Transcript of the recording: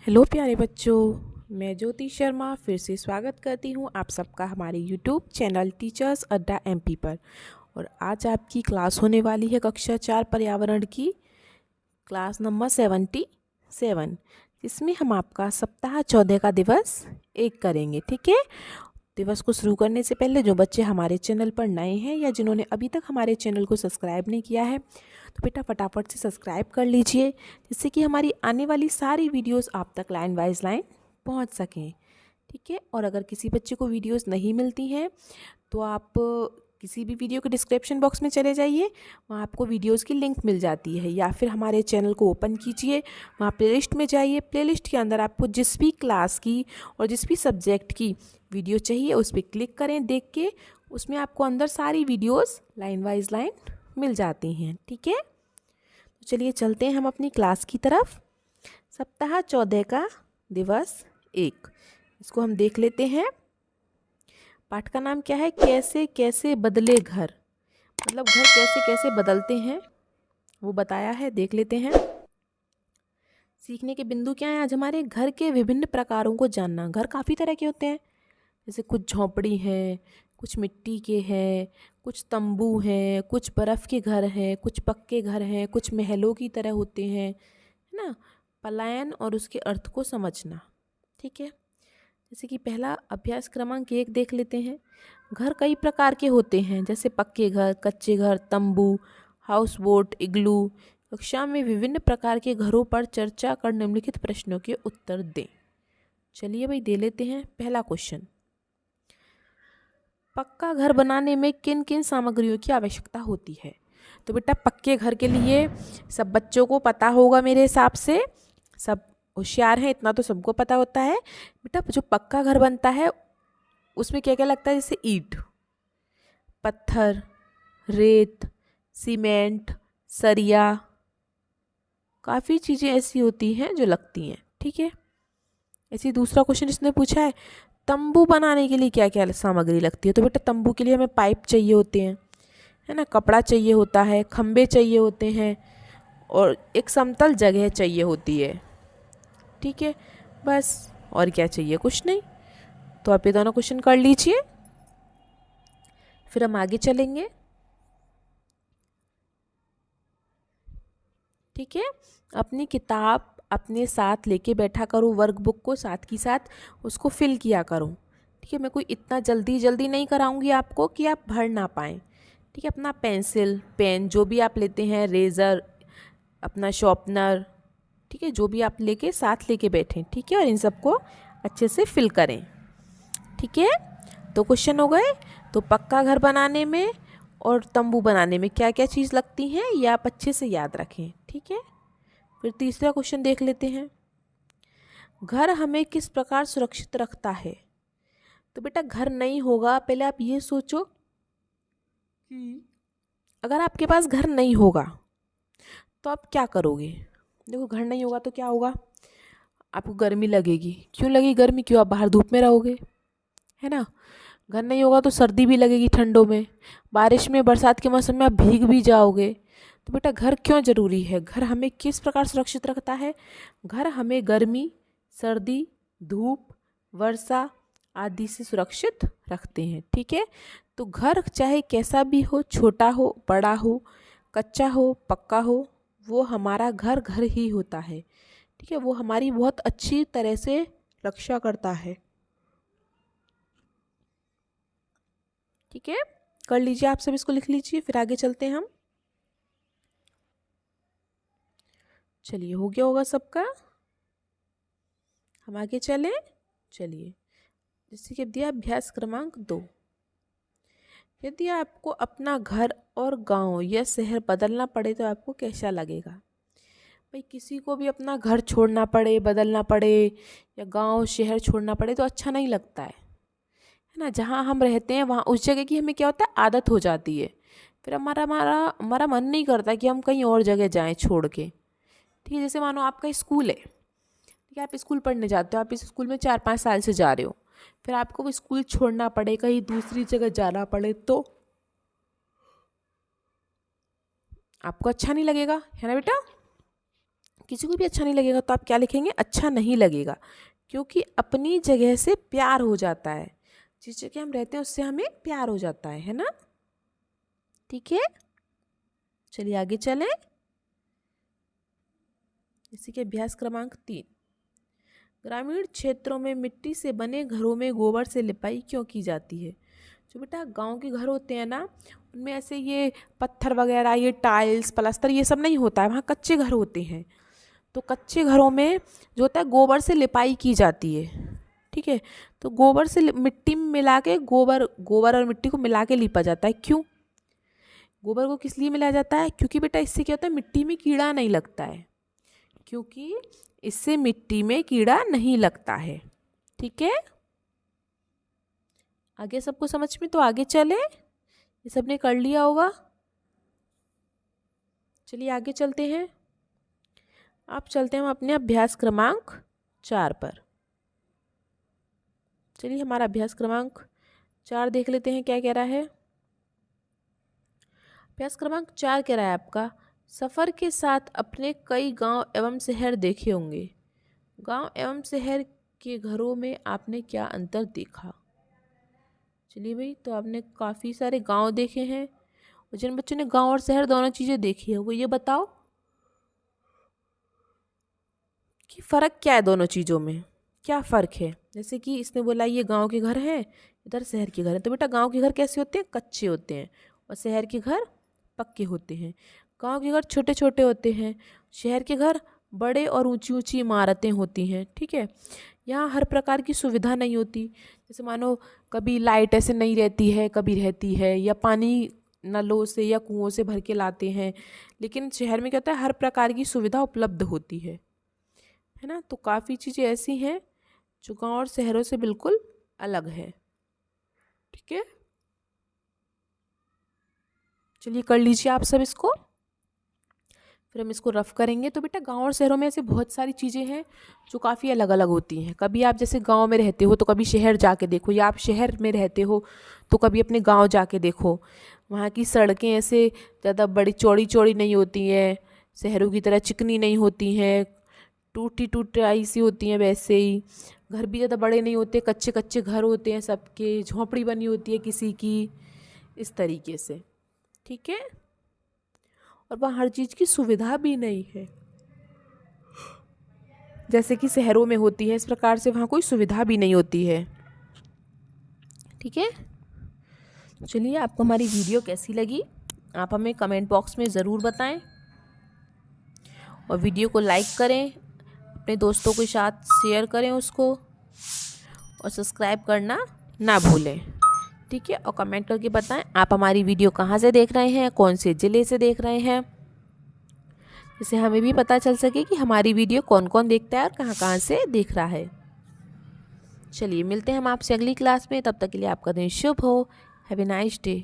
Hello प्यारे बच्चों, मैं ज्योति शर्मा फिर से स्वागत करती हूँ आप सबका हमारे यूट्यूब चैनल टीचर्स अड्डा एमपी पर। और आज आपकी क्लास होने वाली है कक्षा 4 पर्यावरण की क्लास नंबर 77, जिसमें हम आपका सप्ताह 14 का दिवस 1 करेंगे। ठीक है, दिवस को शुरू करने से पहले जो बच्चे हमारे चैनल पर नए हैं या जिन्होंने अभी तक हमारे चैनल को सब्सक्राइब नहीं किया है तो बेटा फटाफट से सब्सक्राइब कर लीजिए, जिससे कि हमारी आने वाली सारी वीडियोस आप तक लाइन वाइज लाइन पहुंच सकें। ठीक है, और अगर किसी बच्चे को वीडियोस नहीं मिलती हैं तो आप किसी भी वीडियो के डिस्क्रिप्शन बॉक्स में चले जाइए, वहाँ आपको वीडियोस की लिंक मिल जाती है। या फिर हमारे चैनल को ओपन कीजिए, वहाँ प्लेलिस्ट में जाइए, प्लेलिस्ट के अंदर आपको जिस भी क्लास की और जिस भी सब्जेक्ट की वीडियो चाहिए उस पर क्लिक करें। देख के उसमें आपको अंदर सारी वीडियोस लाइन वाइज लाइन मिल जाती हैं। ठीक है, तो चलिए चलते हैं हम अपनी क्लास की तरफ। सप्ताह 14 का दिवस 1, इसको हम देख लेते हैं। पाठ का नाम क्या है? कैसे कैसे बदले घर, मतलब घर कैसे कैसे बदलते हैं वो बताया है, देख लेते हैं। सीखने के बिंदु क्या है आज हमारे? घर के विभिन्न प्रकारों को जानना। घर काफ़ी तरह के होते हैं, जैसे कुछ झोंपड़ी हैं, कुछ मिट्टी के हैं, कुछ तंबू हैं, कुछ बर्फ़ के घर हैं, कुछ पक्के घर हैं, कुछ महलों की तरह होते हैं, है ना। पलायन और उसके अर्थ को समझना। ठीक है, जैसे कि पहला अभ्यास क्रमांक 1 देख लेते हैं। घर कई प्रकार के होते हैं, जैसे पक्के घर, कच्चे घर, तंबू, हाउस बोट, इग्लू। कक्षा में विभिन्न प्रकार के घरों पर चर्चा कर निम्नलिखित प्रश्नों के उत्तर दें। चलिए भाई दे लेते हैं। पहला क्वेश्चन, पक्का घर बनाने में किन किन सामग्रियों की आवश्यकता होती है? तो बेटा पक्के घर के लिए सब बच्चों को पता होगा, मेरे हिसाब से सब होशियार हैं, इतना तो सबको पता होता है। बेटा जो पक्का घर बनता है उसमें क्या क्या लगता है? जैसे ईंट, पत्थर, रेत, सीमेंट, सरिया, काफ़ी चीज़ें ऐसी होती हैं जो लगती हैं। ठीक है, ऐसी दूसरा क्वेश्चन इसने पूछा है, तंबू बनाने के लिए क्या क्या सामग्री लगती है? तो बेटा तंबू के लिए हमें पाइप चाहिए होते हैं, है ना, कपड़ा चाहिए होता है, खंबे चाहिए होते हैं और एक समतल जगह चाहिए होती है। ठीक है, बस और क्या चाहिए? कुछ नहीं। तो आप ये दोनों क्वेश्चन कर लीजिए, फिर हम आगे चलेंगे। ठीक है, अपनी किताब अपने साथ लेके बैठा करो, वर्कबुक को साथ की साथ उसको फिल किया करो। ठीक है, मैं कोई इतना जल्दी जल्दी नहीं कराऊंगी आपको कि आप भर ना पाएँ। ठीक है, अपना पेंसिल, पेन जो भी आप लेते हैं, रेज़र, अपना शॉर्पनर, ठीक है, जो भी आप लेके साथ लेके बैठें। ठीक है, और इन सबको अच्छे से फिल करें। ठीक है, तो क्वेश्चन हो गए। तो पक्का घर बनाने में और तंबू बनाने में क्या क्या चीज़ लगती हैं ये आप अच्छे से याद रखें। ठीक है, फिर तीसरा क्वेश्चन देख लेते हैं। घर हमें किस प्रकार सुरक्षित रखता है? तो बेटा घर नहीं होगा, पहले आप ये सोचो कि अगर आपके पास घर नहीं होगा तो आप क्या करोगे? देखो घर नहीं होगा तो क्या होगा, आपको गर्मी लगेगी। क्यों लगेगी गर्मी? क्यों? आप बाहर धूप में रहोगे, है ना। घर नहीं होगा तो सर्दी भी लगेगी ठंडों में, बारिश में, बरसात के मौसम में आप भीग भी जाओगे। तो बेटा घर क्यों ज़रूरी है? घर हमें किस प्रकार सुरक्षित रखता है? घर हमें गर्मी, सर्दी, धूप, वर्षा आदि से सुरक्षित रखते हैं। ठीक है, तो घर चाहे कैसा भी हो, छोटा हो, बड़ा हो, कच्चा हो, पक्का हो, वो हमारा घर घर ही होता है। ठीक है, वो हमारी बहुत अच्छी तरह से रक्षा करता है। ठीक है, कर लीजिए आप सब, इसको लिख लीजिए, फिर आगे चलते हैं हम। चलिए हो गया होगा सबका, हम आगे चलें। चलिए, जैसे कि दिया अभ्यास क्रमांक 2, यदि आपको अपना घर और गांव या शहर बदलना पड़े तो आपको कैसा लगेगा? भाई किसी को भी अपना घर छोड़ना पड़े, बदलना पड़े, या गांव शहर छोड़ना पड़े तो अच्छा नहीं लगता है ना। जहाँ हम रहते हैं वहाँ उस जगह की हमें क्या होता है, आदत हो जाती है। फिर हमारा हमारा हमारा मन नहीं करता कि हम कहीं और जगह जाएं छोड़ के। ठीक है, जैसे मानो आपका स्कूल है, ठीक है, आप स्कूल पढ़ने जाते हो, आप इस स्कूल में 4-5 साल से जा रहे हो, फिर आपको वो स्कूल छोड़ना पड़े, कहीं दूसरी जगह जाना पड़े तो आपको अच्छा नहीं लगेगा, है ना बेटा। किसी को भी अच्छा नहीं लगेगा तो आप क्या लिखेंगे, अच्छा नहीं लगेगा, क्योंकि अपनी जगह से प्यार हो जाता है, जिस जगह हम रहते हैं उससे हमें प्यार हो जाता है ना। ठीक है, चलिए आगे चलें। इसी के अभ्यास क्रमांक 3, ग्रामीण क्षेत्रों में मिट्टी से बने घरों में गोबर से लिपाई क्यों की जाती है। जो बेटा गांव के घर होते हैं ना, उनमें ऐसे ये पत्थर वगैरह, ये टाइल्स प्लास्टर ये सब नहीं होता है, वहाँ कच्चे घर होते हैं। तो कच्चे घरों में जो होता है गोबर से लिपाई की जाती है। ठीक है, तो गोबर से मिट्टी में मिला के गोबर और मिट्टी को मिला के लिपा जाता है। क्यों गोबर को किस लिए मिलाया जाता है? क्योंकि बेटा इससे क्या होता है, मिट्टी में कीड़ा नहीं लगता है, क्योंकि इससे मिट्टी में कीड़ा नहीं लगता है। ठीक है, आगे सबको समझ में तो आगे चले, ये सबने कर लिया होगा। चलिए आगे चलते हैं। अब चलते हैं हम अपने अभ्यास क्रमांक 4 पर। चलिए हमारा अभ्यास क्रमांक 4 देख लेते हैं क्या कह रहा है। अभ्यास क्रमांक 4 कह रहा है आपका, सफ़र के साथ अपने कई गांव एवं शहर देखे होंगे। गांव एवं शहर के घरों में आपने क्या अंतर देखा। चलिए भाई, तो आपने काफ़ी सारे गांव देखे हैं, और जिन बच्चों ने गांव और शहर दोनों चीज़ें देखी है वो ये बताओ कि फ़र्क क्या है दोनों चीज़ों में, क्या फ़र्क है। जैसे कि इसने बोला ये गांव के घर हैं, इधर शहर के घर हैं, तो बेटा गांव के घर कैसे होते हैं, कच्चे होते हैं, और शहर के घर पक्के होते हैं। गांव के घर छोटे छोटे होते हैं, शहर के घर बड़े और ऊंची ऊंची इमारतें होती हैं। ठीक है, यहाँ हर प्रकार की सुविधा नहीं होती, जैसे मानो कभी लाइट ऐसे नहीं रहती है, कभी रहती है, या पानी नलों से या कुओं से भर के लाते हैं। लेकिन शहर में क्या होता है, हर प्रकार की सुविधा उपलब्ध होती है ना। तो काफ़ी चीज़ें ऐसी हैं जो गांव और शहरों से बिल्कुल अलग है। ठीक है, चलिए कर लीजिए आप सब इसको, फिर हम इसको रफ करेंगे। तो बेटा गांव और शहरों में ऐसे बहुत सारी चीज़ें हैं जो काफ़ी अलग अलग होती हैं। कभी आप जैसे गांव में रहते हो तो कभी शहर जाके देखो, या आप शहर में रहते हो तो कभी अपने गांव जाके देखो। वहाँ की सड़कें ऐसे ज़्यादा बड़ी चौड़ी चौड़ी नहीं होती हैं, शहरों की तरह चिकनी नहीं होती हैं, टूटी टूटाई सी होती हैं। वैसे ही घर भी ज़्यादा बड़े नहीं होते, कच्चे कच्चे घर होते हैं सबके, झोंपड़ी बनी होती है किसी की, इस तरीके से। ठीक है, और वहाँ हर चीज़ की सुविधा भी नहीं है जैसे कि शहरों में होती है, इस प्रकार से वहाँ कोई सुविधा भी नहीं होती है। ठीक है, चलिए आपको हमारी वीडियो कैसी लगी आप हमें कमेंट बॉक्स में ज़रूर बताएं, और वीडियो को लाइक करें, अपने दोस्तों के साथ शेयर करें उसको, और सब्सक्राइब करना ना भूलें। ठीक है, और कमेंट करके बताएं आप हमारी वीडियो कहाँ से देख रहे हैं, कौन से ज़िले से देख रहे हैं, जिससे हमें भी पता चल सके कि हमारी वीडियो कौन कौन देखता है और कहाँ कहाँ से देख रहा है। चलिए मिलते हैं हम आपसे अगली क्लास में, तब तक के लिए आपका दिन शुभ हो। Have a nice day.